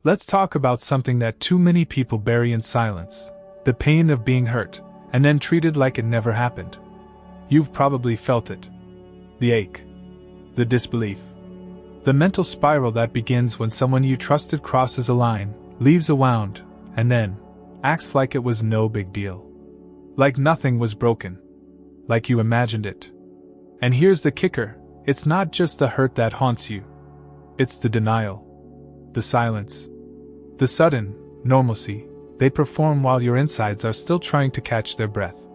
Let's talk about something that too many people bury in silence: the pain of being hurt, and then treated like it never happened. You've probably felt it. The ache. The disbelief. The mental spiral that begins when someone you trusted crosses a line, leaves a wound, and then acts like it was no big deal. Like nothing was broken. Like you imagined it. And here's the kicker: it's not just the hurt that haunts you. It's the denial. The silence. The sudden normalcy they perform while your insides are still trying to catch their breath.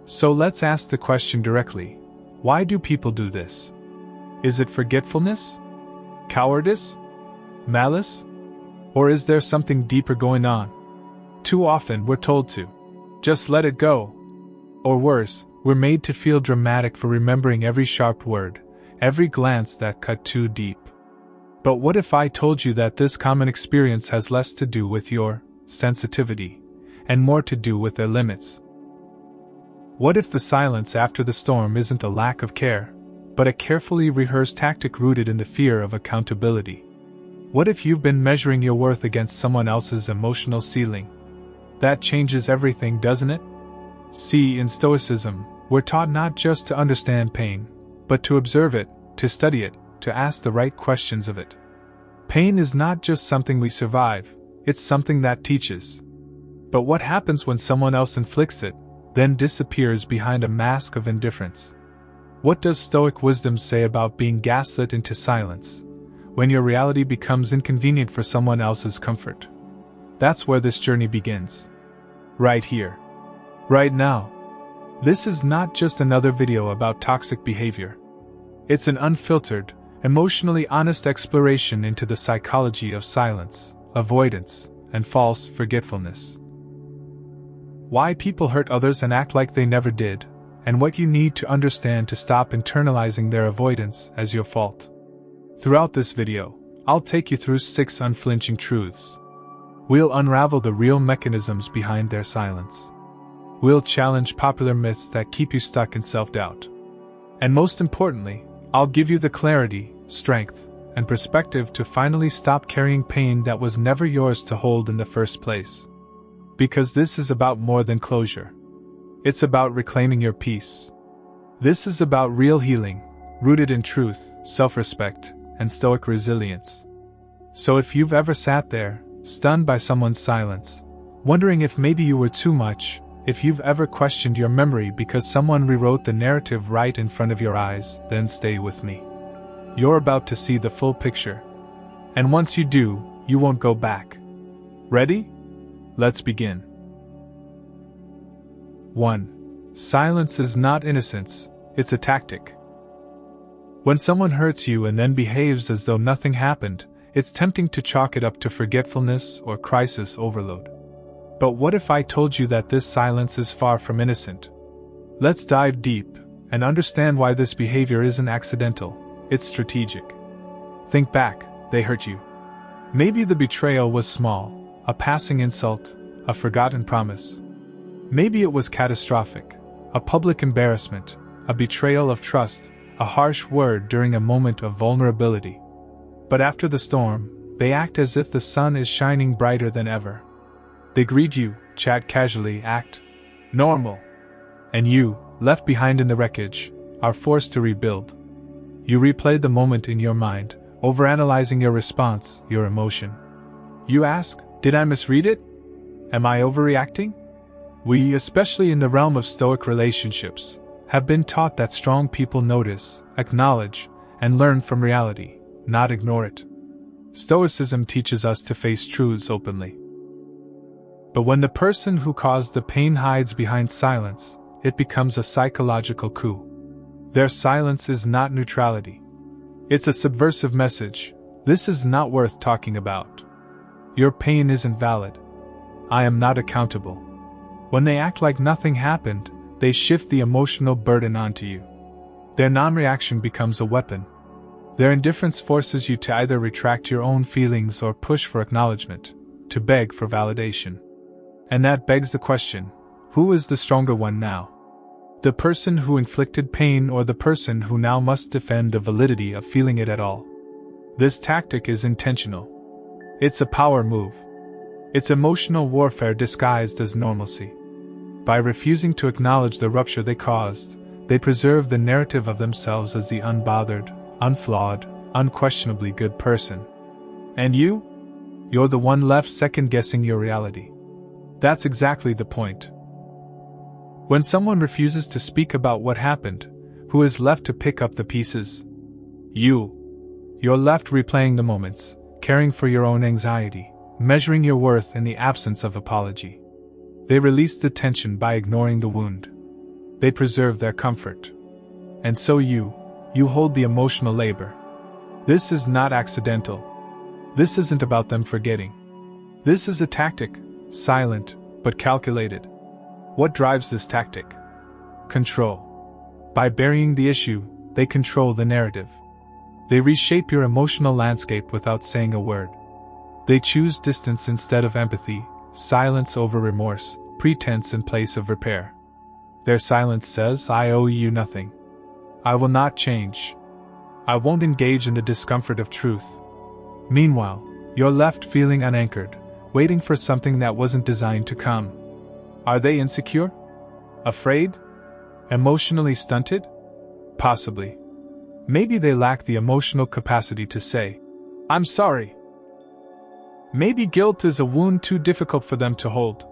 So let's ask the question directly: why do people do this? Is it forgetfulness? Cowardice? Malice? Or is there something deeper going on? Too often we're told to just let it go. Or worse, we're made to feel dramatic for remembering every sharp word, every glance that cut too deep. But what if I told you that this common experience has less to do with your sensitivity and more to do with their limits? What if the silence after the storm isn't a lack of care, but a carefully rehearsed tactic rooted in the fear of accountability? What if you've been measuring your worth against someone else's emotional ceiling? That changes everything, doesn't it? See, in Stoicism, we're taught not just to understand pain, but to observe it, to study it, to ask the right questions of it. Pain is not just something we survive, it's something that teaches. But what happens when someone else inflicts it, then disappears behind a mask of indifference? What does Stoic wisdom say about being gaslit into silence, when your reality becomes inconvenient for someone else's comfort? That's where this journey begins. Right here. Right now. This is not just another video about toxic behavior. It's an unfiltered, emotionally honest exploration into the psychology of silence, avoidance, and false forgetfulness. Why people hurt others and act like they never did, and what you need to understand to stop internalizing their avoidance as your fault. Throughout this video, I'll take you through 6 unflinching truths. We'll unravel the real mechanisms behind their silence. We'll challenge popular myths that keep you stuck in self-doubt. And most importantly, I'll give you the clarity, strength, and perspective to finally stop carrying pain that was never yours to hold in the first place. Because this is about more than closure. It's about reclaiming your peace. This is about real healing, rooted in truth, self-respect, and stoic resilience. So if you've ever sat there, stunned by someone's silence, wondering if maybe you were too much, if you've ever questioned your memory because someone rewrote the narrative right in front of your eyes, then stay with me. You're about to see the full picture. And once you do, you won't go back. Ready? Let's begin. 1. Silence is not innocence, it's a tactic. When someone hurts you and then behaves as though nothing happened, it's tempting to chalk it up to forgetfulness or crisis overload. But what if I told you that this silence is far from innocent? Let's dive deep and understand why this behavior isn't accidental, it's strategic. Think back, they hurt you. Maybe the betrayal was small, a passing insult, a forgotten promise. Maybe it was catastrophic, a public embarrassment, a betrayal of trust, a harsh word during a moment of vulnerability. But after the storm, they act as if the sun is shining brighter than ever. They greet you, chat casually, act normal. And you, left behind in the wreckage, are forced to rebuild. You replay the moment in your mind, overanalyzing your response, your emotion. You ask, did I misread it? Am I overreacting? We, especially in the realm of Stoic relationships, have been taught that strong people notice, acknowledge, and learn from reality, not ignore it. Stoicism teaches us to face truths openly. But when the person who caused the pain hides behind silence, it becomes a psychological coup. Their silence is not neutrality. It's a subversive message: this is not worth talking about. Your pain isn't valid. I am not accountable. When they act like nothing happened, they shift the emotional burden onto you. Their non-reaction becomes a weapon. Their indifference forces you to either retract your own feelings or push for acknowledgement, to beg for validation. And that begs the question, who is the stronger one now? The person who inflicted pain or the person who now must defend the validity of feeling it at all? This tactic is intentional. It's a power move. It's emotional warfare disguised as normalcy. By refusing to acknowledge the rupture they caused, they preserve the narrative of themselves as the unbothered, unflawed, unquestionably good person. And you're the one left second-guessing your reality. That's exactly the point. When someone refuses to speak about what happened, who is left to pick up the pieces? You're left replaying the moments, caring for your own anxiety, measuring your worth in the absence of apology. They release the tension by ignoring the wound. They preserve their comfort. And so you hold the emotional labor. This is not accidental. This isn't about them forgetting. This is a tactic, silent, but calculated. What drives this tactic? Control. By burying the issue, they control the narrative. They reshape your emotional landscape without saying a word. They choose distance instead of empathy, silence over remorse, pretense in place of repair. Their silence says, I owe you nothing. I will not change. I won't engage in the discomfort of truth. Meanwhile, you're left feeling unanchored, waiting for something that wasn't designed to come. Are they insecure? Afraid? Emotionally stunted? Possibly. Maybe they lack the emotional capacity to say, I'm sorry. Maybe guilt is a wound too difficult for them to hold.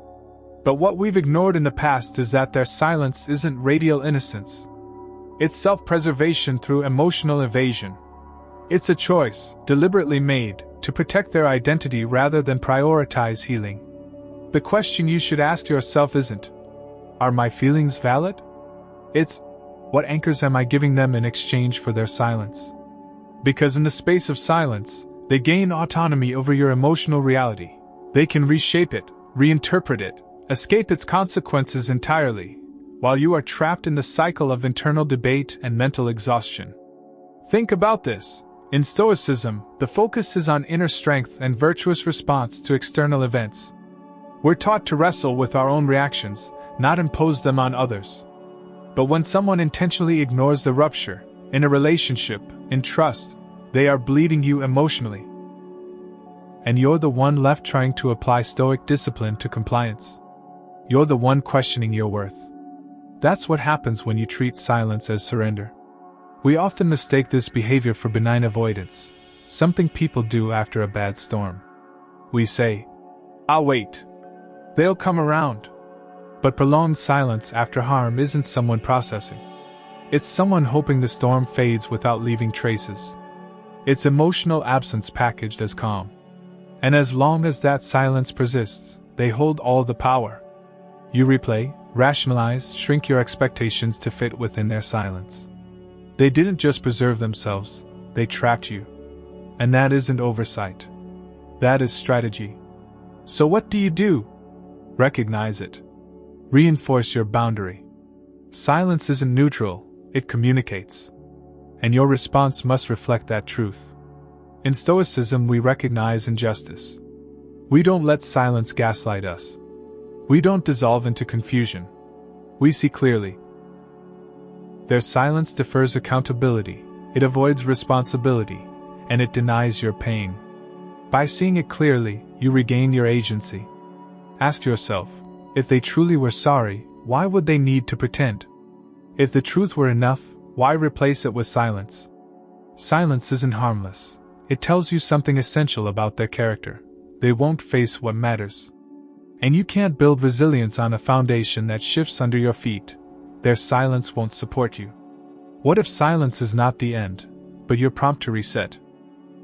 But what we've ignored in the past is that their silence isn't radial innocence. It's self-preservation through emotional evasion. It's a choice, deliberately made, to protect their identity rather than prioritize healing. The question you should ask yourself isn't, are my feelings valid? It's, what anchors am I giving them in exchange for their silence? Because in the space of silence, they gain autonomy over your emotional reality. They can reshape it, reinterpret it, escape its consequences entirely, while you are trapped in the cycle of internal debate and mental exhaustion. Think about this. In Stoicism, the focus is on inner strength and virtuous response to external events. We're taught to wrestle with our own reactions, not impose them on others. But when someone intentionally ignores the rupture, in a relationship, in trust, they are bleeding you emotionally. And you're the one left trying to apply Stoic discipline to compliance. You're the one questioning your worth. That's what happens when you treat silence as surrender. We often mistake this behavior for benign avoidance, something people do after a bad storm. We say, I'll wait. They'll come around. But prolonged silence after harm isn't someone processing. It's someone hoping the storm fades without leaving traces. It's emotional absence packaged as calm. And as long as that silence persists, they hold all the power. You replay, rationalize, shrink your expectations to fit within their silence. They didn't just preserve themselves, they trapped you. And that isn't oversight. That is strategy. So what do? Recognize it. Reinforce your boundary. Silence isn't neutral, it communicates. And your response must reflect that truth. In Stoicism, we recognize injustice. We don't let silence gaslight us. We don't dissolve into confusion. We see clearly. Their silence defers accountability, it avoids responsibility, and it denies your pain. By seeing it clearly, you regain your agency. Ask yourself, if they truly were sorry, why would they need to pretend? If the truth were enough, why replace it with silence? Silence isn't harmless. It tells you something essential about their character. They won't face what matters. And you can't build resilience on a foundation that shifts under your feet. Their silence won't support you. What if silence is not the end, but your prompt to reset?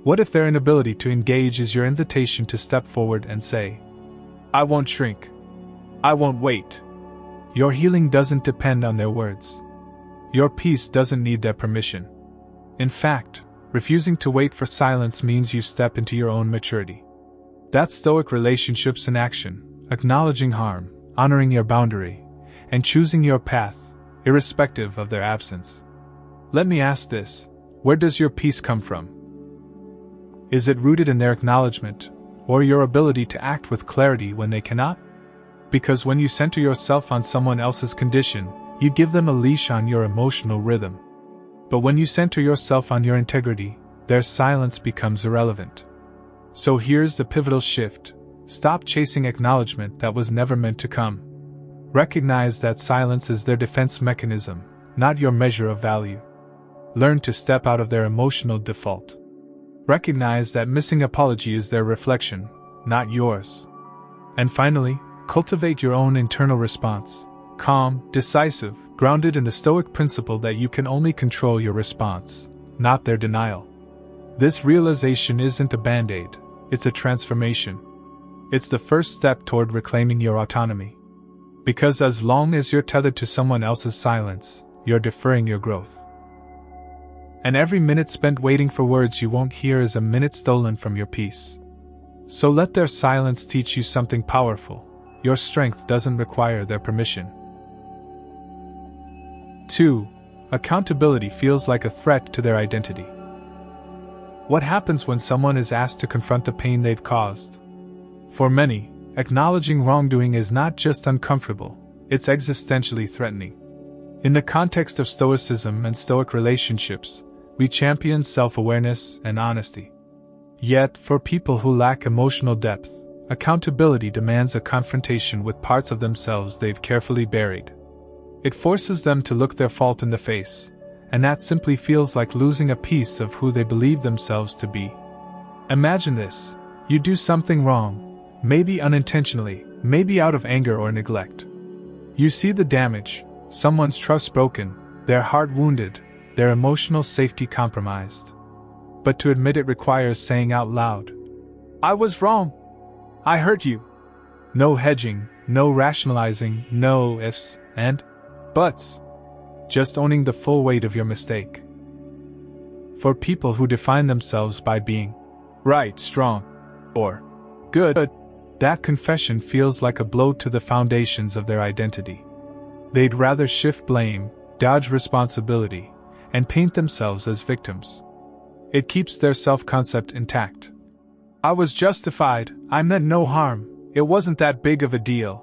What if their inability to engage is your invitation to step forward and say, I won't shrink. I won't wait. Your healing doesn't depend on their words. Your peace doesn't need their permission. In fact, refusing to wait for silence means you step into your own maturity. That's Stoic relationships in action, acknowledging harm, honoring your boundary, and choosing your path, irrespective of their absence. Let me ask this, where does your peace come from? Is it rooted in their acknowledgement, or your ability to act with clarity when they cannot? Because when you center yourself on someone else's condition, you give them a leash on your emotional rhythm. But when you center yourself on your integrity, their silence becomes irrelevant. So here's the pivotal shift. Stop chasing acknowledgement that was never meant to come. Recognize that silence is their defense mechanism, not your measure of value. Learn to step out of their emotional default. Recognize that missing apology is their reflection, not yours. And finally, cultivate your own internal response. Calm, decisive, grounded in the Stoic principle that you can only control your response, not their denial. This realization isn't a band-aid, it's a transformation. It's the first step toward reclaiming your autonomy. Because as long as you're tethered to someone else's silence, you're deferring your growth. And every minute spent waiting for words you won't hear is a minute stolen from your peace. So let their silence teach you something powerful. Your strength doesn't require their permission. 2. Accountability feels like a threat to their identity. What happens when someone is asked to confront the pain they've caused? For many, acknowledging wrongdoing is not just uncomfortable, it's existentially threatening. In the context of Stoicism and Stoic relationships, we champion self-awareness and honesty. Yet, for people who lack emotional depth, accountability demands a confrontation with parts of themselves they've carefully buried. It forces them to look their fault in the face, and that simply feels like losing a piece of who they believe themselves to be. Imagine this: you do something wrong, maybe unintentionally, maybe out of anger or neglect. You see the damage, someone's trust broken, their heart wounded, their emotional safety compromised. But to admit it requires saying out loud, "I was wrong. I hurt you." No hedging, no rationalizing, no ifs and buts. Just owning the full weight of your mistake. For people who define themselves by being right, strong, or good, that confession feels like a blow to the foundations of their identity. They'd rather shift blame, dodge responsibility, and paint themselves as victims. It keeps their self-concept intact. I was justified, I meant no harm, it wasn't that big of a deal.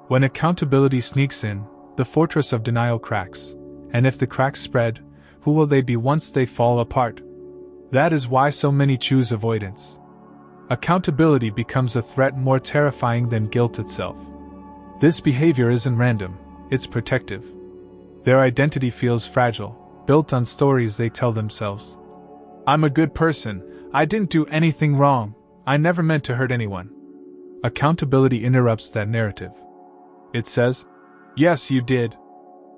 When accountability sneaks in, the fortress of denial cracks, and if the cracks spread, who will they be once they fall apart? That is why so many choose avoidance. Accountability becomes a threat more terrifying than guilt itself. This behavior isn't random, it's protective. Their identity feels fragile, built on stories they tell themselves. I'm a good person, I didn't do anything wrong, I never meant to hurt anyone. Accountability interrupts that narrative. It says, yes, you did.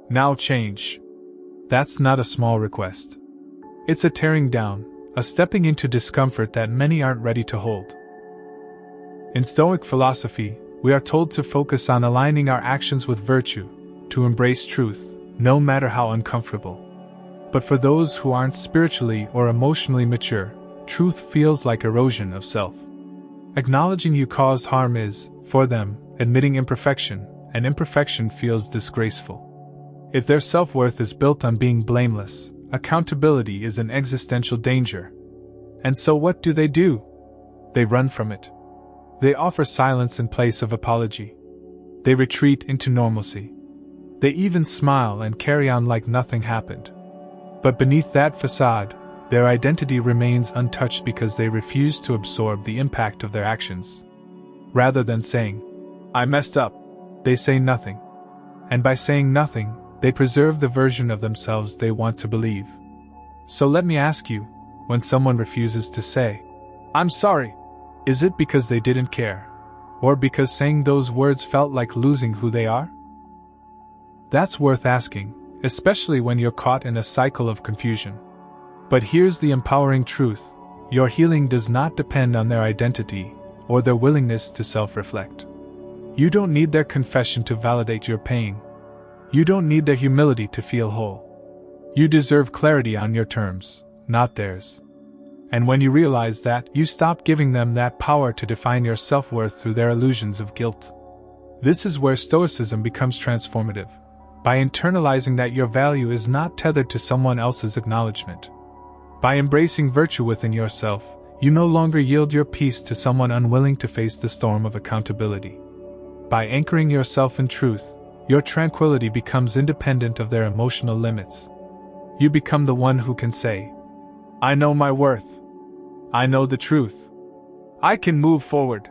Now change. That's not a small request. It's a tearing down, a stepping into discomfort that many aren't ready to hold. In Stoic philosophy, we are told to focus on aligning our actions with virtue, to embrace truth, no matter how uncomfortable. But for those who aren't spiritually or emotionally mature, truth feels like erosion of self. Acknowledging you caused harm is, for them, admitting imperfection, and imperfection feels disgraceful. If their self-worth is built on being blameless, accountability is an existential danger. And so what do? They run from it. They offer silence in place of apology. They retreat into normalcy. They even smile and carry on like nothing happened. But beneath that facade, their identity remains untouched because they refuse to absorb the impact of their actions. Rather than saying, I messed up, they say nothing. And by saying nothing, they preserve the version of themselves they want to believe. So let me ask you, when someone refuses to say, I'm sorry, is it because they didn't care? Or because saying those words felt like losing who they are? That's worth asking, especially when you're caught in a cycle of confusion. But here's the empowering truth: your healing does not depend on their identity or their willingness to self-reflect. You don't need their confession to validate your pain. You don't need their humility to feel whole. You deserve clarity on your terms, not theirs. And when you realize that, you stop giving them that power to define your self-worth through their illusions of guilt. This is where Stoicism becomes transformative. By internalizing that your value is not tethered to someone else's acknowledgement. By embracing virtue within yourself, you no longer yield your peace to someone unwilling to face the storm of accountability. By anchoring yourself in truth, your tranquility becomes independent of their emotional limits. You become the one who can say, I know my worth. I know the truth. I can move forward.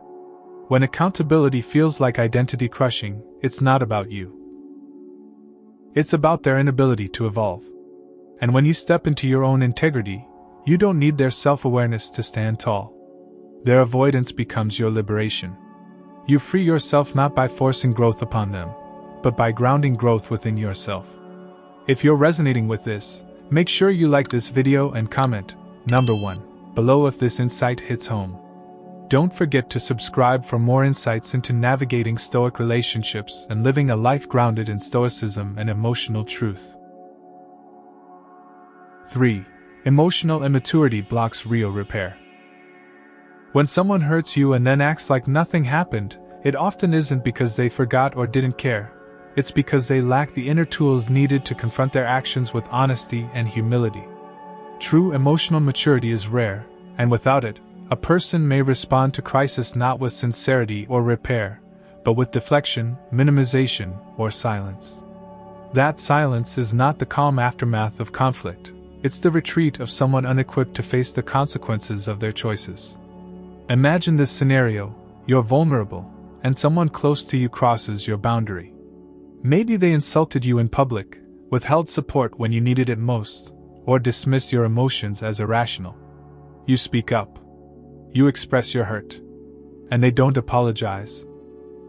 When accountability feels like identity crushing, it's not about you. It's about their inability to evolve. And when you step into your own integrity, you don't need their self-awareness to stand tall. Their avoidance becomes your liberation. You free yourself not by forcing growth upon them, but by grounding growth within yourself. If you're resonating with this, make sure you like this video and comment, number 1, below if this insight hits home. Don't forget to subscribe for more insights into navigating Stoic relationships and living a life grounded in Stoicism and emotional truth. 3. Emotional immaturity blocks real repair. When someone hurts you and then acts like nothing happened, it often isn't because they forgot or didn't care. It's because they lack the inner tools needed to confront their actions with honesty and humility. True emotional maturity is rare, and without it, a person may respond to crisis not with sincerity or repair, but with deflection, minimization, or silence. That silence is not the calm aftermath of conflict, it's the retreat of someone unequipped to face the consequences of their choices. Imagine this scenario: you're vulnerable, and someone close to you crosses your boundary. Maybe they insulted you in public, withheld support when you needed it most, or dismissed your emotions as irrational. You speak up. You express your hurt. And they don't apologize.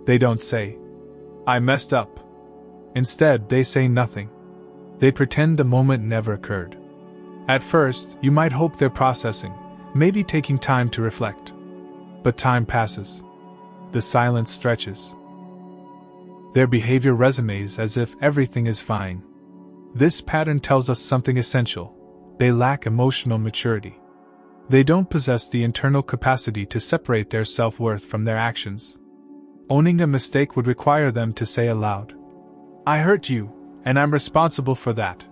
They don't say, "I messed up." Instead, they say nothing. They pretend the moment never occurred. At first, you might hope they're processing, maybe taking time to reflect. But time passes. The silence stretches. Their behavior resumes as if everything is fine. This pattern tells us something essential: they lack emotional maturity. They don't possess the internal capacity to separate their self-worth from their actions. Owning a mistake would require them to say aloud, "I hurt you, and I'm responsible for that."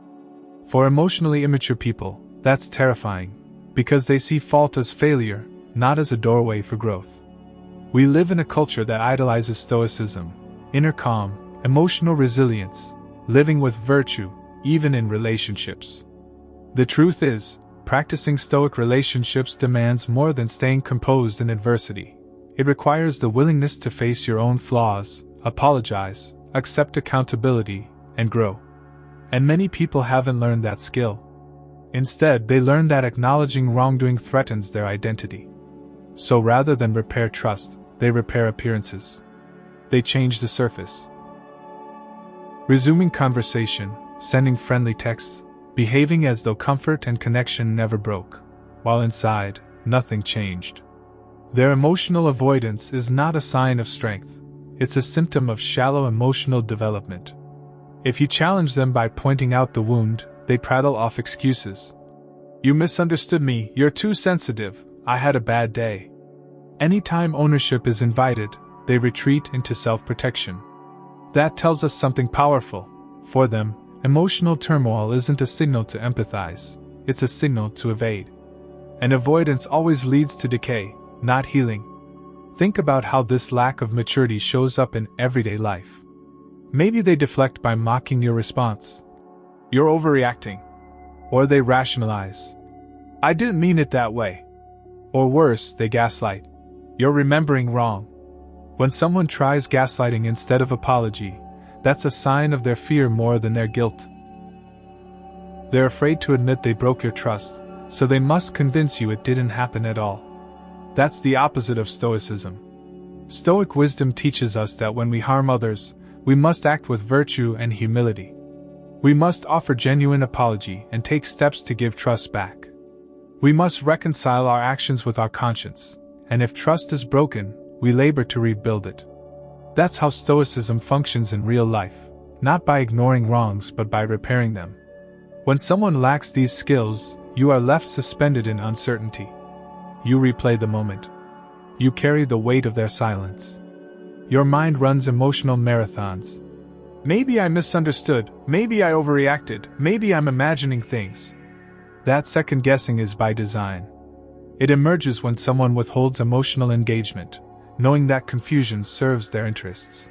For emotionally immature people, that's terrifying, because they see fault as failure, not as a doorway for growth. We live in a culture that idolizes stoicism, inner calm, emotional resilience, living with virtue, even in relationships. The truth is, practicing Stoic relationships demands more than staying composed in adversity. It requires the willingness to face your own flaws, apologize, accept accountability, and grow. And many people haven't learned that skill. Instead, they learn that acknowledging wrongdoing threatens their identity. So rather than repair trust, they repair appearances. They change the surface. Resuming conversation, sending friendly texts, behaving as though comfort and connection never broke, while inside, nothing changed. Their emotional avoidance is not a sign of strength, it's a symptom of shallow emotional development. If you challenge them by pointing out the wound, they prattle off excuses. "You misunderstood me, you're too sensitive, I had a bad day." Anytime ownership is invited, they retreat into self-protection. That tells us something powerful. For them, emotional turmoil isn't a signal to empathize, it's a signal to evade. And avoidance always leads to decay, not healing. Think about how this lack of maturity shows up in everyday life. Maybe they deflect by mocking your response. "You're overreacting." Or they rationalize. "I didn't mean it that way." Or worse, they gaslight. "You're remembering wrong." When someone tries gaslighting instead of apology, that's a sign of their fear more than their guilt. They're afraid to admit they broke your trust, so they must convince you it didn't happen at all. That's the opposite of Stoicism. Stoic wisdom teaches us that when we harm others, we must act with virtue and humility. We must offer genuine apology and take steps to give trust back. We must reconcile our actions with our conscience, and if trust is broken, we labor to rebuild it. That's how Stoicism functions in real life, not by ignoring wrongs but by repairing them. When someone lacks these skills, you are left suspended in uncertainty. You replay the moment. You carry the weight of their silence. Your mind runs emotional marathons. Maybe I misunderstood, maybe I overreacted, maybe I'm imagining things. That second guessing is by design. It emerges when someone withholds emotional engagement, knowing that confusion serves their interests.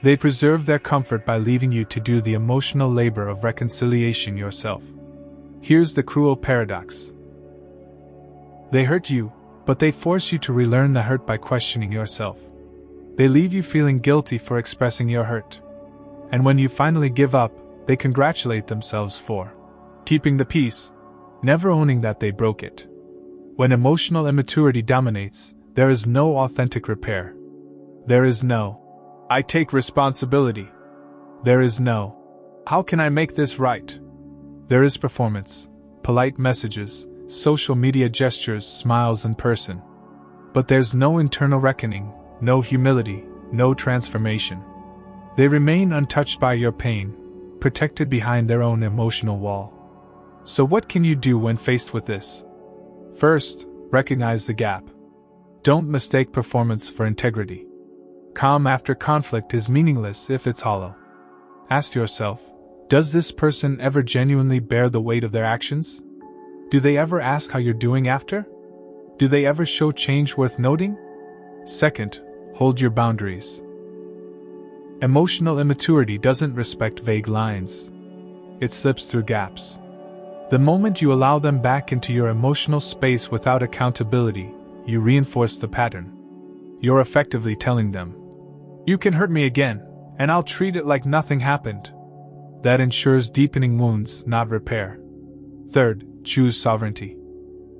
They preserve their comfort by leaving you to do the emotional labor of reconciliation yourself. Here's the cruel paradox. They hurt you, but they force you to relearn the hurt by questioning yourself. They leave you feeling guilty for expressing your hurt. And when you finally give up, they congratulate themselves for keeping the peace, never owning that they broke it. When emotional immaturity dominates, there is no authentic repair. There is no, I take responsibility. There is no, how can I make this right? There is performance, polite messages, social media gestures, smiles in person. But there's no internal reckoning, no humility, no transformation. They remain untouched by your pain, protected behind their own emotional wall. So what can you do when faced with this? First, recognize the gap. Don't mistake performance for integrity. Calm after conflict is meaningless if it's hollow. Ask yourself, does this person ever genuinely bear the weight of their actions? Do they ever ask how you're doing after? Do they ever show change worth noting? Second, hold your boundaries. Emotional immaturity doesn't respect vague lines. It slips through gaps. The moment you allow them back into your emotional space without accountability, you reinforce the pattern. You're effectively telling them, you can hurt me again, and I'll treat it like nothing happened. That ensures deepening wounds, not repair. Third, choose sovereignty.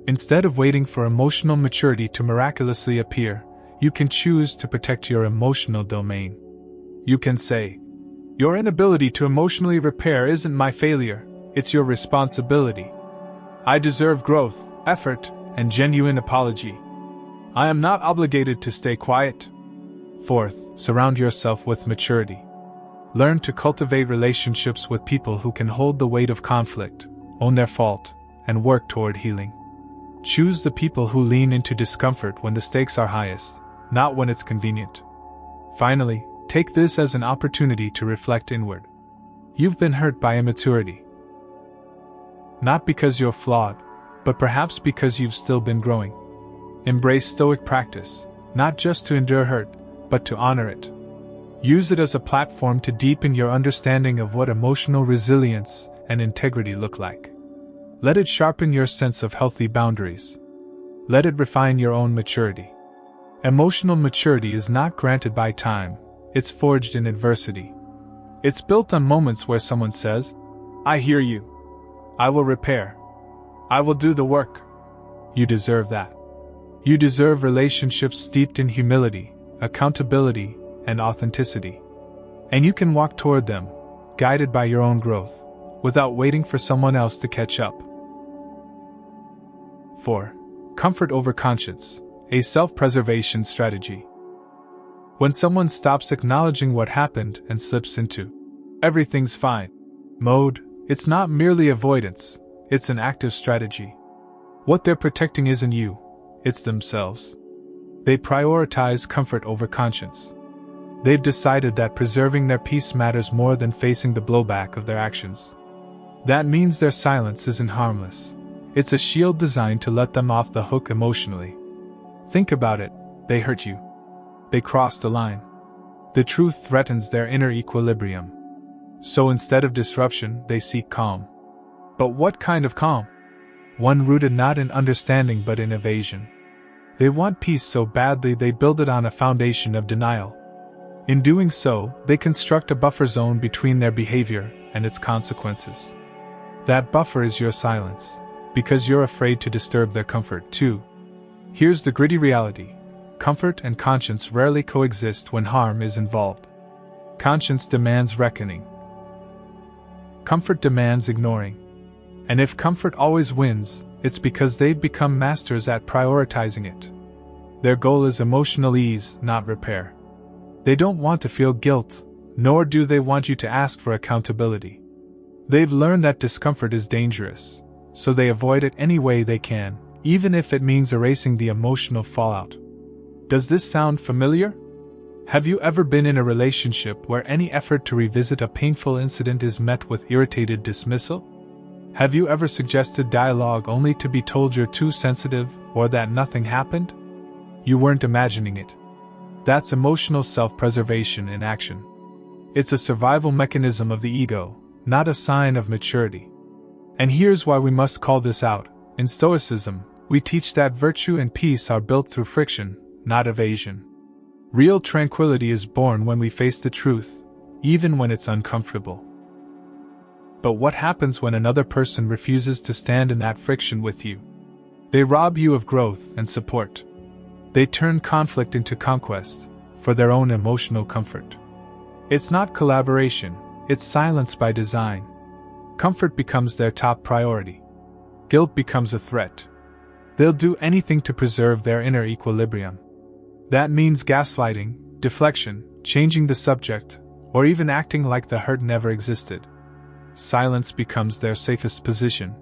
Instead of waiting for emotional maturity to miraculously appear, you can choose to protect your emotional domain. You can say, your inability to emotionally repair isn't my failure, it's your responsibility. I deserve growth, effort, and genuine apology. I am not obligated to stay quiet. Fourth, surround yourself with maturity. Learn to cultivate relationships with people who can hold the weight of conflict, own their fault, and work toward healing. Choose the people who lean into discomfort when the stakes are highest, not when it's convenient. Finally, take this as an opportunity to reflect inward. You've been hurt by immaturity. Not because you're flawed, but perhaps because you've still been growing. Embrace Stoic practice, not just to endure hurt, but to honor it. Use it as a platform to deepen your understanding of what emotional resilience and integrity look like. Let it sharpen your sense of healthy boundaries. Let it refine your own maturity. Emotional maturity is not granted by time, it's forged in adversity. It's built on moments where someone says, I hear you. I will repair. I will do the work. You deserve that. You deserve relationships steeped in humility, accountability, and authenticity. And you can walk toward them, guided by your own growth, without waiting for someone else to catch up. 4. Comfort over conscience, a self-preservation strategy. When someone stops acknowledging what happened and slips into everything's fine mode, it's not merely avoidance, it's an active strategy. What they're protecting isn't you, it's themselves. They prioritize comfort over conscience. They've decided that preserving their peace matters more than facing the blowback of their actions. That means their silence isn't harmless. It's a shield designed to let them off the hook emotionally. Think about it, they hurt you. They crossed the line. The truth threatens their inner equilibrium. So instead of disruption, they seek calm. But what kind of calm? One rooted not in understanding but in evasion. They want peace so badly they build it on a foundation of denial. In doing so, they construct a buffer zone between their behavior and its consequences. That buffer is your silence, because you're afraid to disturb their comfort too. Here's the gritty reality. Comfort and conscience rarely coexist when harm is involved. Conscience demands reckoning. Comfort demands ignoring. And if comfort always wins, it's because they've become masters at prioritizing it. Their goal is emotional ease, not repair. They don't want to feel guilt, nor do they want you to ask for accountability. They've learned that discomfort is dangerous, so they avoid it any way they can, even if it means erasing the emotional fallout. Does this sound familiar? Have you ever been in a relationship where any effort to revisit a painful incident is met with irritated dismissal? Have you ever suggested dialogue only to be told you're too sensitive or that nothing happened? You weren't imagining it. That's emotional self-preservation in action. It's a survival mechanism of the ego, not a sign of maturity. And here's why we must call this out. In Stoicism, We teach that virtue and peace are built through friction, not evasion. Real tranquility is born when we face the truth, even when it's uncomfortable. But what happens when another person refuses to stand in that friction with you? They rob you of growth and support. They turn conflict into conquest, for their own emotional comfort. It's not collaboration, it's silence by design. Comfort becomes their top priority. Guilt becomes a threat. They'll do anything to preserve their inner equilibrium. That means gaslighting, deflection, changing the subject, or even acting like the hurt never existed. Silence becomes their safest position.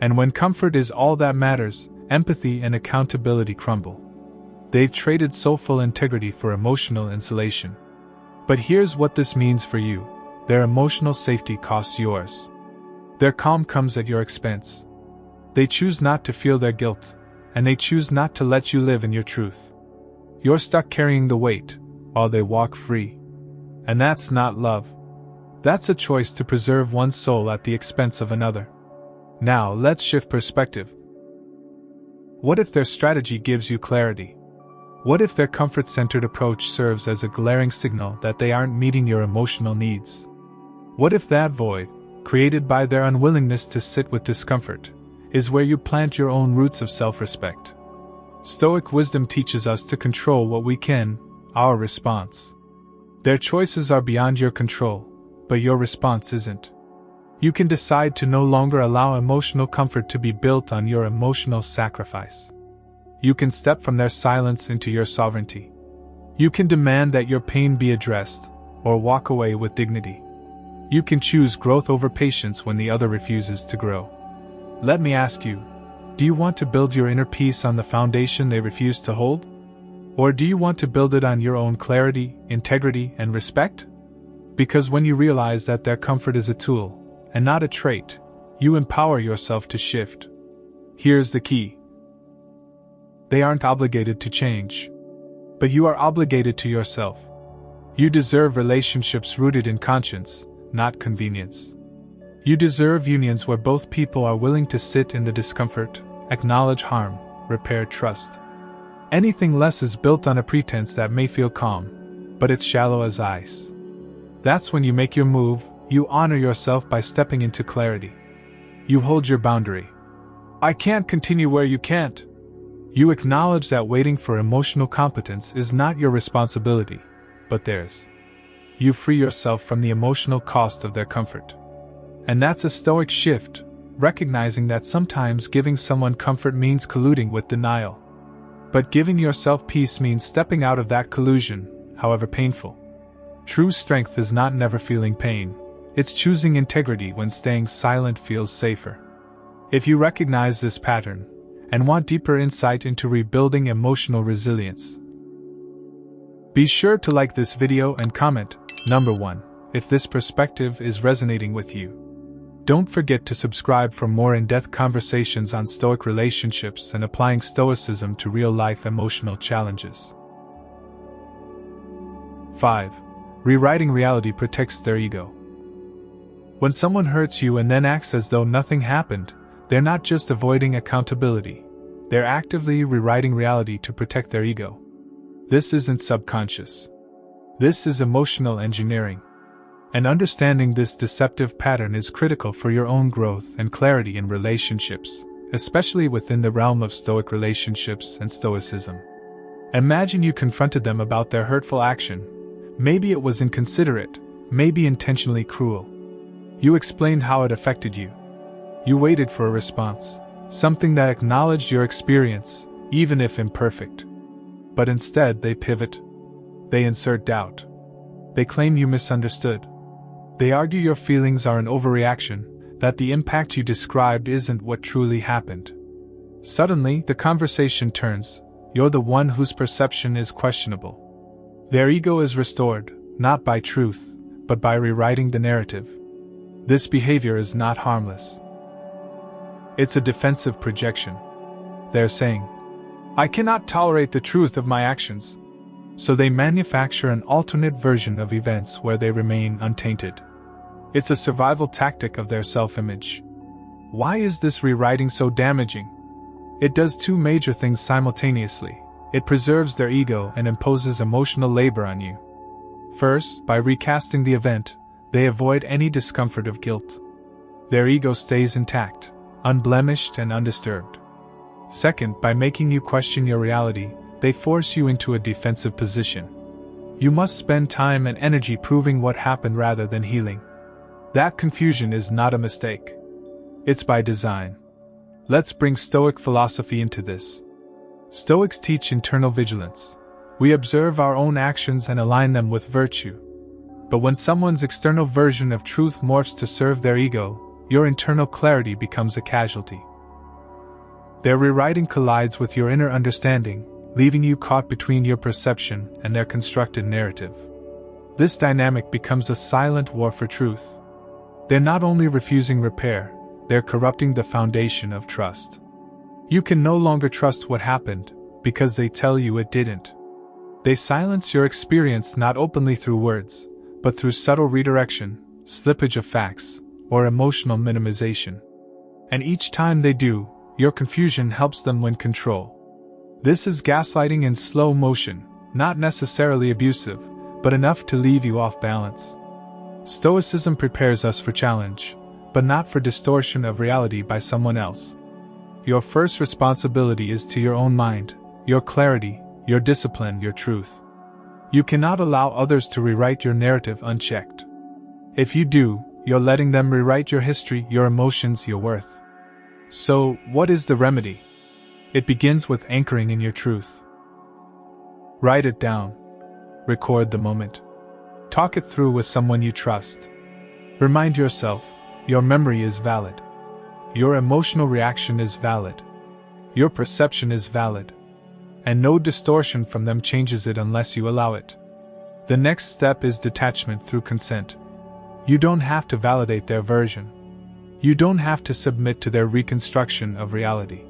And when comfort is all that matters, empathy and accountability crumble. They've traded soulful integrity for emotional insulation. But here's what this means for you: their emotional safety costs yours. Their calm comes at your expense. They choose not to feel their guilt, and they choose not to let you live in your truth. You're stuck carrying the weight, while they walk free. And that's not love. That's a choice to preserve one's soul at the expense of another. Now, let's shift perspective. What if their strategy gives you clarity? What if their comfort-centered approach serves as a glaring signal that they aren't meeting your emotional needs? What if that void, created by their unwillingness to sit with discomfort, is where you plant your own roots of self-respect? Stoic wisdom teaches us to control what we can, our response. Their choices are beyond your control, but your response isn't. You can decide to no longer allow emotional comfort to be built on your emotional sacrifice. You can step from their silence into your sovereignty. You can demand that your pain be addressed, or walk away with dignity. You can choose growth over patience when the other refuses to grow. Let me ask you, do you want to build your inner peace on the foundation they refuse to hold? Or do you want to build it on your own clarity, integrity, and respect? Because when you realize that their comfort is a tool, and not a trait, you empower yourself to shift. Here's the key. They aren't obligated to change. But you are obligated to yourself. You deserve relationships rooted in conscience, not convenience. You deserve unions where both people are willing to sit in the discomfort, acknowledge harm, repair trust. Anything less is built on a pretense that may feel calm, but it's shallow as ice. That's when you make your move. You honor yourself by stepping into clarity. You hold your boundary. I can't continue where you can't. You acknowledge that waiting for emotional competence is not your responsibility, but theirs. You free yourself from the emotional cost of their comfort. And that's a stoic shift, recognizing that sometimes giving someone comfort means colluding with denial. But giving yourself peace means stepping out of that collusion, however painful. True strength is not never feeling pain. It's choosing integrity when staying silent feels safer. If you recognize this pattern, and want deeper insight into rebuilding emotional resilience, be sure to like this video and comment, number 1, if this perspective is resonating with you. Don't forget to subscribe for more in-depth conversations on Stoic relationships and applying Stoicism to real-life emotional challenges. 5. Rewriting reality protects their ego. When someone hurts you and then acts as though nothing happened, they're not just avoiding accountability. They're actively rewriting reality to protect their ego. This isn't subconscious. This is emotional engineering. And understanding this deceptive pattern is critical for your own growth and clarity in relationships, especially within the realm of Stoic relationships and Stoicism. Imagine you confronted them about their hurtful action. Maybe it was inconsiderate, maybe intentionally cruel. You explained how it affected you. You waited for a response, something that acknowledged your experience, even if imperfect. But instead they pivot. They insert doubt. They claim you misunderstood. They argue your feelings are an overreaction, that the impact you described isn't what truly happened. Suddenly, the conversation turns. You're the one whose perception is questionable. Their ego is restored, not by truth, but by rewriting the narrative. This behavior is not harmless. It's a defensive projection. They're saying, I cannot tolerate the truth of my actions. So they manufacture an alternate version of events where they remain untainted. It's a survival tactic of their self-image. Why is this rewriting so damaging? It does two major things simultaneously. It preserves their ego and imposes emotional labor on you. First, by recasting the event, they avoid any discomfort of guilt. Their ego stays intact, unblemished and undisturbed. Second, by making you question your reality, they force you into a defensive position. You must spend time and energy proving what happened rather than healing. That confusion is not a mistake. It's by design. Let's bring Stoic philosophy into this. Stoics teach internal vigilance. We observe our own actions and align them with virtue. But when someone's external version of truth morphs to serve their ego, your internal clarity becomes a casualty. Their rewriting collides with your inner understanding, leaving you caught between your perception and their constructed narrative. This dynamic becomes a silent war for truth. They're not only refusing repair, they're corrupting the foundation of trust. You can no longer trust what happened, because they tell you it didn't. They silence your experience not openly through words, but through subtle redirection, slippage of facts, or emotional minimization. And each time they do, your confusion helps them win control. This is gaslighting in slow motion, not necessarily abusive, but enough to leave you off balance. Stoicism prepares us for challenge, but not for distortion of reality by someone else. Your first responsibility is to your own mind, your clarity, your discipline, your truth. You cannot allow others to rewrite your narrative unchecked. If you do, you're letting them rewrite your history, your emotions, your worth. So, what is the remedy? It begins with anchoring in your truth. Write it down. Record the moment. Talk it through with someone you trust. Remind yourself, your memory is valid. Your emotional reaction is valid. Your perception is valid. And no distortion from them changes it unless you allow it. The next step is detachment through consent. You don't have to validate their version. You don't have to submit to their reconstruction of reality.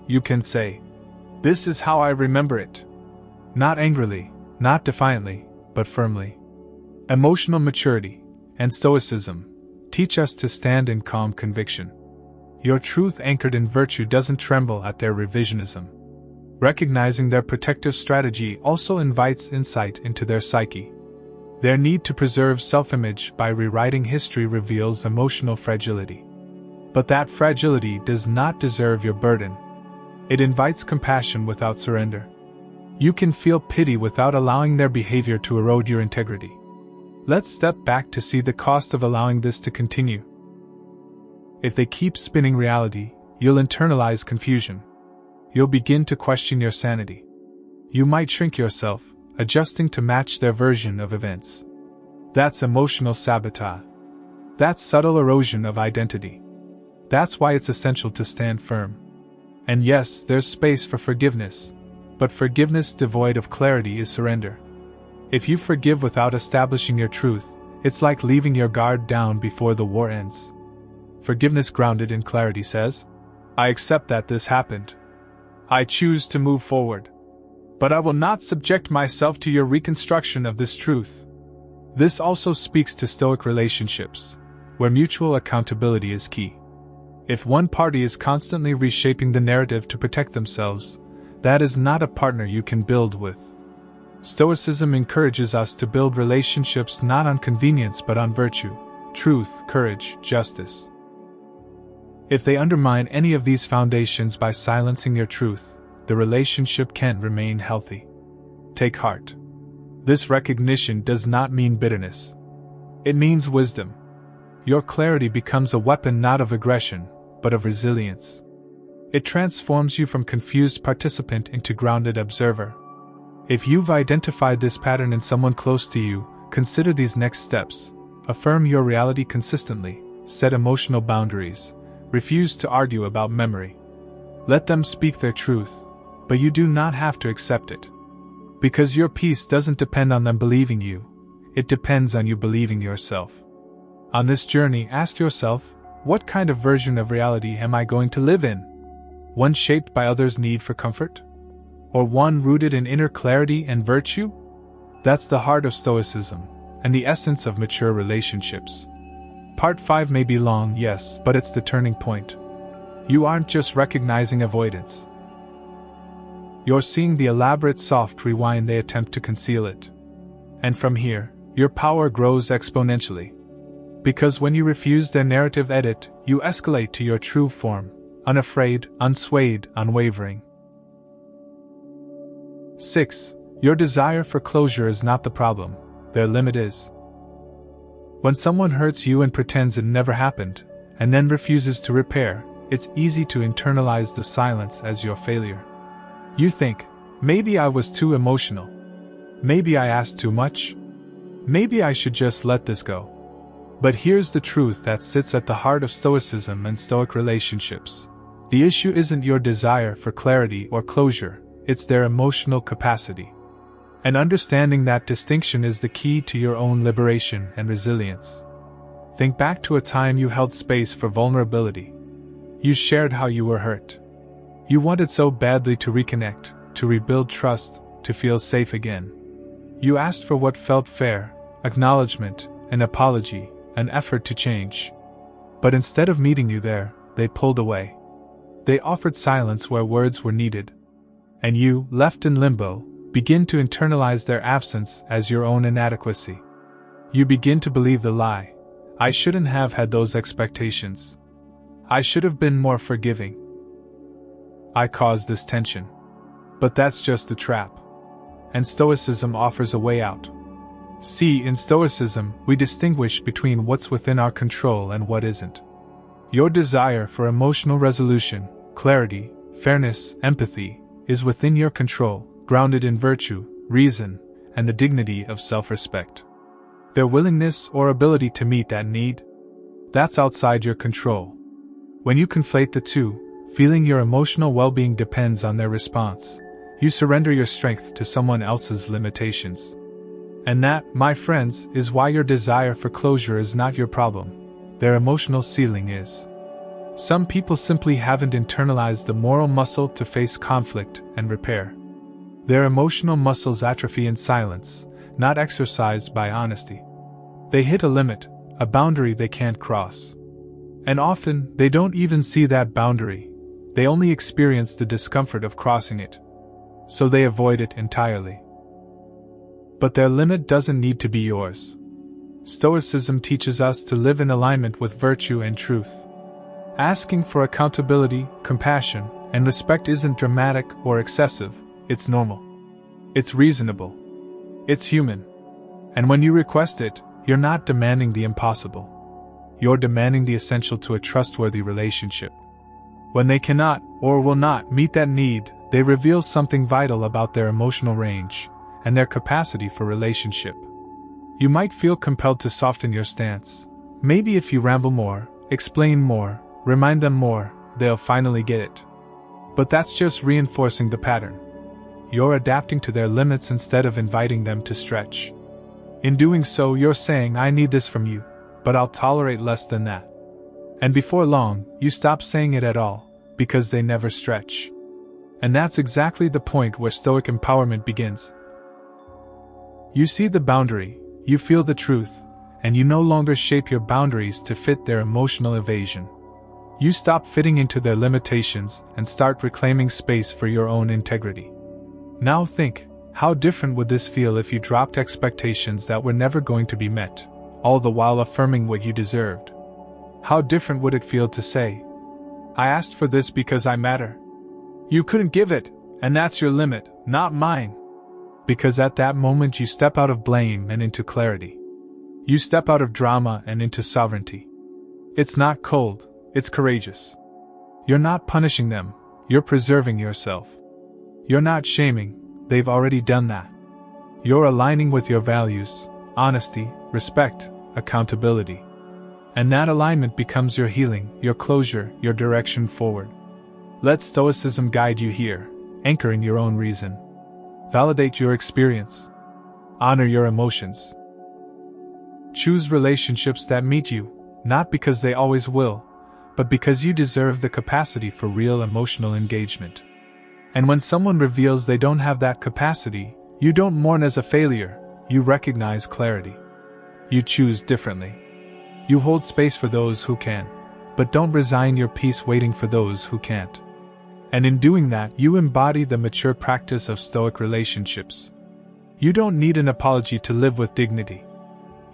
You can say, "This is how I remember it." Not angrily, not defiantly, but firmly. Emotional maturity and stoicism teach us to stand in calm conviction. Your truth anchored in virtue doesn't tremble at their revisionism. Recognizing their protective strategy also invites insight into their psyche. Their need to preserve self-image by rewriting history reveals emotional fragility. But that fragility does not deserve your burden. It invites compassion without surrender. You can feel pity without allowing their behavior to erode your integrity. Let's step back to see the cost of allowing this to continue. If they keep spinning reality, you'll internalize confusion. You'll begin to question your sanity. You might shrink yourself, adjusting to match their version of events. That's emotional sabotage. That's subtle erosion of identity. That's why it's essential to stand firm. And yes, there's space for forgiveness, but forgiveness devoid of clarity is surrender. If you forgive without establishing your truth, it's like leaving your guard down before the war ends. Forgiveness grounded in clarity says, "I accept that this happened. I choose to move forward. But I will not subject myself to your reconstruction of this truth." This also speaks to Stoic relationships, where mutual accountability is key. If one party is constantly reshaping the narrative to protect themselves, that is not a partner you can build with. Stoicism encourages us to build relationships not on convenience but on virtue, truth, courage, justice. If they undermine any of these foundations by silencing your truth, the relationship can't remain healthy. Take heart. This recognition does not mean bitterness. It means wisdom. Your clarity becomes a weapon not of aggression, but of resilience. It transforms you from confused participant into grounded observer. If you've identified this pattern in someone close to you, consider these next steps. Affirm your reality consistently, set emotional boundaries, refuse to argue about memory. Let them speak their truth, but you do not have to accept it. Because your peace doesn't depend on them believing you, it depends on you believing yourself. On this journey, ask yourself, what kind of version of reality am I going to live in? One shaped by others' need for comfort? Or one rooted in inner clarity and virtue? That's the heart of Stoicism, and the essence of mature relationships. Part 5 may be long, yes, but it's the turning point. You aren't just recognizing avoidance. You're seeing the elaborate soft rewind they attempt to conceal it. And from here, your power grows exponentially. Because when you refuse their narrative edit, you escalate to your true form, unafraid, unswayed, unwavering. 6. Your desire for closure is not the problem, their limit is. When someone hurts you and pretends it never happened, and then refuses to repair, it's easy to internalize the silence as your failure. You think, maybe I was too emotional. Maybe I asked too much. Maybe I should just let this go. But here's the truth that sits at the heart of Stoicism and Stoic relationships. The issue isn't your desire for clarity or closure, it's their emotional capacity. And understanding that distinction is the key to your own liberation and resilience. Think back to a time you held space for vulnerability. You shared how you were hurt. You wanted so badly to reconnect, to rebuild trust, to feel safe again. You asked for what felt fair, acknowledgement, an apology, an effort to change. But instead of meeting you there, they pulled away. They offered silence where words were needed. And you, left in limbo, begin to internalize their absence as your own inadequacy. You begin to believe the lie. I shouldn't have had those expectations. I should have been more forgiving. I caused this tension. But that's just the trap. And Stoicism offers a way out. See, in Stoicism, we distinguish between what's within our control and what isn't. Your desire for emotional resolution, clarity, fairness, empathy, is within your control, grounded in virtue, reason, and the dignity of self-respect. Their willingness or ability to meet that need? That's outside your control. When you conflate the two, feeling your emotional well-being depends on their response. You surrender your strength to someone else's limitations. And that, my friends, is why your desire for closure is not your problem. Their emotional ceiling is. Some people simply haven't internalized the moral muscle to face conflict and repair. Their emotional muscles atrophy in silence, not exercised by honesty. They hit a limit, a boundary they can't cross. And often, they don't even see that boundary. They only experience the discomfort of crossing it. So they avoid it entirely. But their limit doesn't need to be yours. Stoicism teaches us to live in alignment with virtue and truth. Asking for accountability, compassion, and respect isn't dramatic or excessive, it's normal. It's reasonable. It's human. And when you request it, you're not demanding the impossible. You're demanding the essential to a trustworthy relationship. When they cannot, or will not, meet that need, they reveal something vital about their emotional range and their capacity for relationship. You might feel compelled to soften your stance. Maybe if you ramble more, explain more, remind them more, they'll finally get it. But that's just reinforcing the pattern. You're adapting to their limits instead of inviting them to stretch. In doing so, you're saying, I need this from you, but I'll tolerate less than that. And before long, you stop saying it at all, because they never stretch. And that's exactly the point where Stoic empowerment begins. You see the boundary, you feel the truth, and you no longer shape your boundaries to fit their emotional evasion. You stop fitting into their limitations and start reclaiming space for your own integrity. Now think, how different would this feel if you dropped expectations that were never going to be met, all the while affirming what you deserved? How different would it feel to say, I asked for this because I matter. You couldn't give it, and that's your limit, not mine. Because at that moment you step out of blame and into clarity. You step out of drama and into sovereignty. It's not cold, it's courageous. You're not punishing them, you're preserving yourself. You're not shaming, they've already done that. You're aligning with your values, honesty, respect, accountability. And that alignment becomes your healing, your closure, your direction forward. Let Stoicism guide you here, anchoring your own reason. Validate your experience. Honor your emotions. Choose relationships that meet you, not because they always will, but because you deserve the capacity for real emotional engagement. And when someone reveals they don't have that capacity, you don't mourn as a failure, you recognize clarity. You choose differently. You hold space for those who can. but don't resign your peace waiting for those who can't. And in doing that, you embody the mature practice of Stoic relationships. You don't need an apology to live with dignity.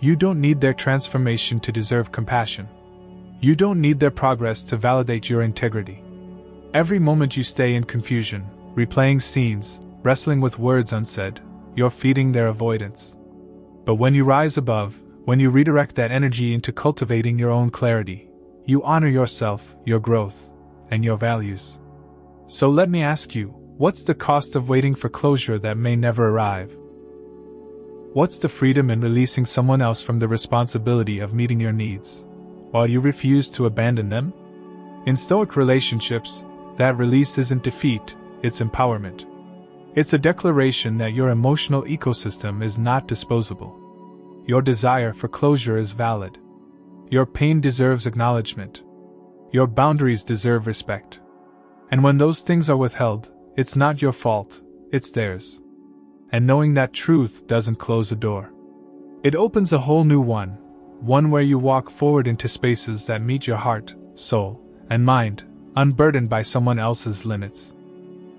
You don't need their transformation to deserve compassion. You don't need their progress to validate your integrity. Every moment you stay in confusion, replaying scenes, wrestling with words unsaid, you're feeding their avoidance. But when you rise above, when you redirect that energy into cultivating your own clarity, you honor yourself, your growth, and your values. So let me ask you, what's the cost of waiting for closure that may never arrive? What's the freedom in releasing someone else from the responsibility of meeting your needs, while you refuse to abandon them? In Stoic relationships, that release isn't defeat, it's empowerment. It's a declaration that your emotional ecosystem is not disposable. Your desire for closure is valid. Your pain deserves acknowledgement. Your boundaries deserve respect. And when those things are withheld, it's not your fault, it's theirs. And knowing that truth doesn't close a door. It opens a whole new one where you walk forward into spaces that meet your heart, soul, and mind, unburdened by someone else's limits.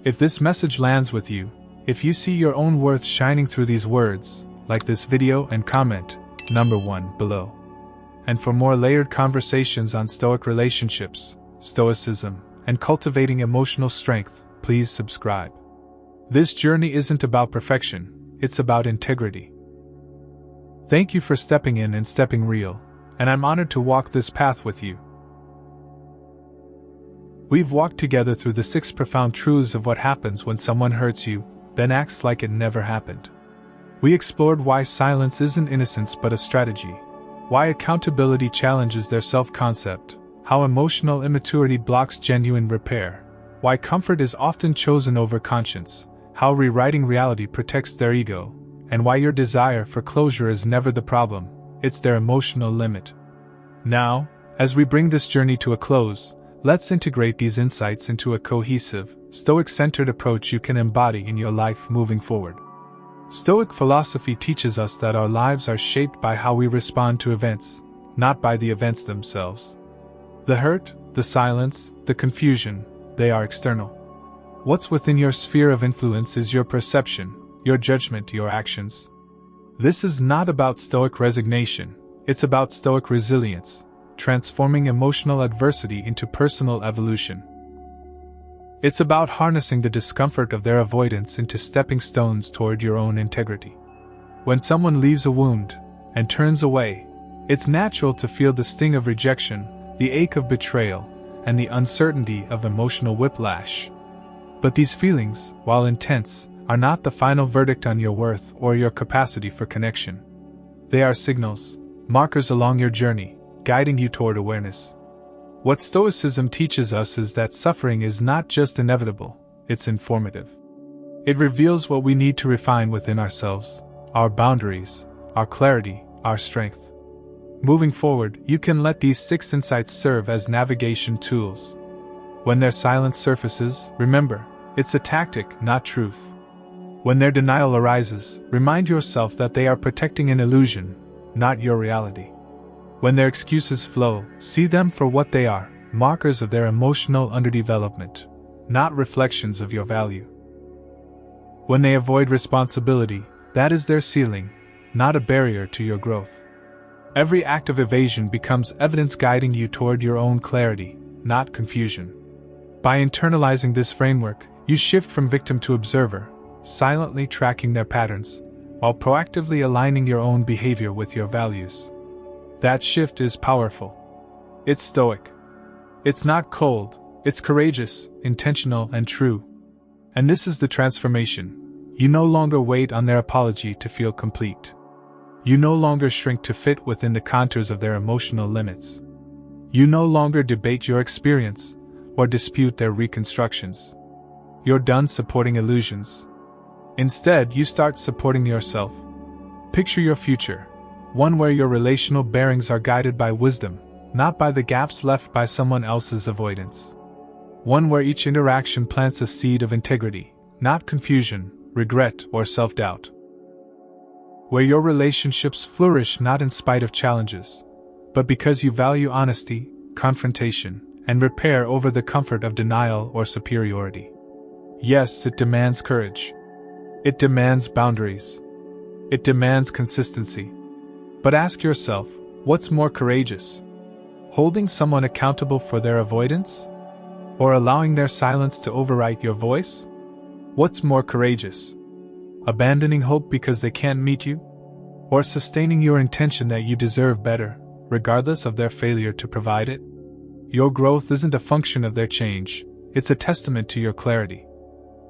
If this message lands with you, if you see your own worth shining through these words, like this video and comment number 1 below. And for more layered conversations on Stoic relationships, Stoicism, and cultivating emotional strength, please subscribe. This journey isn't about perfection, it's about integrity. Thank you for stepping in and stepping real, and I'm honored to walk this path with you. We've walked together through the 6 profound truths of what happens when someone hurts you, then acts like it never happened. We explored why silence isn't innocence but a strategy, why accountability challenges their self-concept, how emotional immaturity blocks genuine repair, why comfort is often chosen over conscience, how rewriting reality protects their ego, and why your desire for closure is never the problem, it's their emotional limit. Now, as we bring this journey to a close, let's integrate these insights into a cohesive, Stoic-centered approach you can embody in your life moving forward. Stoic philosophy teaches us that our lives are shaped by how we respond to events, not by the events themselves. The hurt, the silence, the confusion, they are external. What's within your sphere of influence is your perception, your judgment, your actions. This is not about Stoic resignation, it's about Stoic resilience, transforming emotional adversity into personal evolution. It's about harnessing the discomfort of their avoidance into stepping stones toward your own integrity. When someone leaves a wound and turns away, it's natural to feel the sting of rejection, the ache of betrayal, and the uncertainty of emotional whiplash. But these feelings, while intense, are not the final verdict on your worth or your capacity for connection. They are signals, markers along your journey, guiding you toward awareness. What Stoicism teaches us is that suffering is not just inevitable, it's informative. It reveals what we need to refine within ourselves, our boundaries, our clarity, our strength. Moving forward, you can let these 6 insights serve as navigation tools. When their silence surfaces, remember, it's a tactic, not truth. When their denial arises, remind yourself that they are protecting an illusion, not your reality. When their excuses flow, see them for what they are, markers of their emotional underdevelopment, not reflections of your value. When they avoid responsibility, that is their ceiling, not a barrier to your growth. Every act of evasion becomes evidence guiding you toward your own clarity, not confusion. By internalizing this framework, you shift from victim to observer, silently tracking their patterns, while proactively aligning your own behavior with your values. That shift is powerful. It's Stoic. It's not cold, it's courageous, intentional, and true. And this is the transformation. You no longer wait on their apology to feel complete. You no longer shrink to fit within the contours of their emotional limits. You no longer debate your experience or dispute their reconstructions. You're done supporting illusions. Instead, you start supporting yourself. Picture your future, one where your relational bearings are guided by wisdom, not by the gaps left by someone else's avoidance. One where each interaction plants a seed of integrity, not confusion, regret, or self-doubt. Where your relationships flourish not in spite of challenges, but because you value honesty, confrontation, and repair over the comfort of denial or superiority. Yes, it demands courage. It demands boundaries. It demands consistency. But ask yourself, what's more courageous? Holding someone accountable for their avoidance? Or allowing their silence to overwrite your voice? What's more courageous? Abandoning hope because they can't meet you? Or sustaining your intention that you deserve better, regardless of their failure to provide it? Your growth isn't a function of their change, it's a testament to your clarity.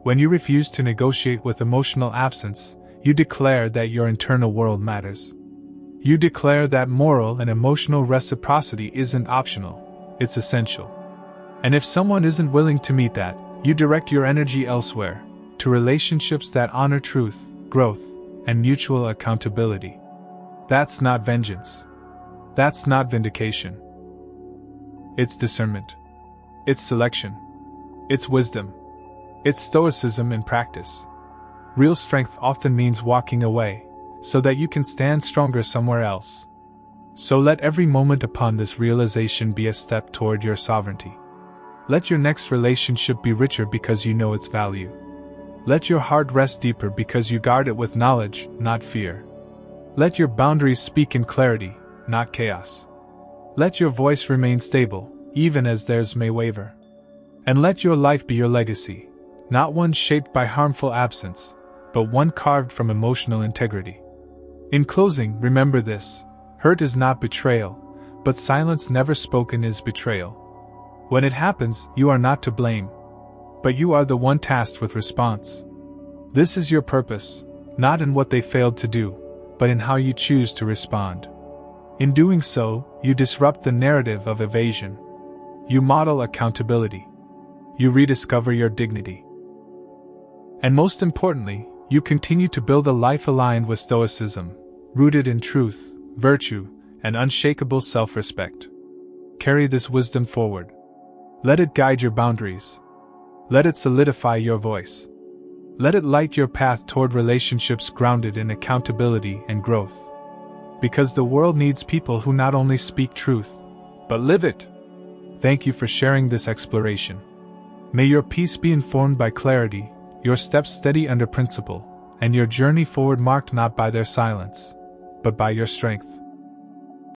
When you refuse to negotiate with emotional absence, you declare that your internal world matters. You declare that moral and emotional reciprocity isn't optional, it's essential. And if someone isn't willing to meet that, you direct your energy elsewhere, to relationships that honor truth, growth, and mutual accountability. That's not vengeance. That's not vindication. It's discernment. It's selection. It's wisdom. It's stoicism in practice. Real strength often means walking away, so that you can stand stronger somewhere else. So let every moment upon this realization be a step toward your sovereignty. Let your next relationship be richer because you know its value. Let your heart rest deeper because you guard it with knowledge, not fear. Let your boundaries speak in clarity, not chaos. Let your voice remain stable, even as theirs may waver. And let your life be your legacy, not one shaped by harmful absence, but one carved from emotional integrity. In closing, remember this: hurt is not betrayal, but silence never spoken is betrayal. When it happens, you are not to blame, but you are the one tasked with response. This is your purpose, not in what they failed to do, but in how you choose to respond. In doing so, you disrupt the narrative of evasion. You model accountability. You rediscover your dignity. And most importantly, you continue to build a life aligned with stoicism, rooted in truth, virtue, and unshakable self-respect. Carry this wisdom forward. Let it guide your boundaries. Let it solidify your voice. Let it light your path toward relationships grounded in accountability and growth. Because the world needs people who not only speak truth, but live it. Thank you for sharing this exploration. May your peace be informed by clarity, your steps steady under principle, and your journey forward marked not by their silence, but by your strength.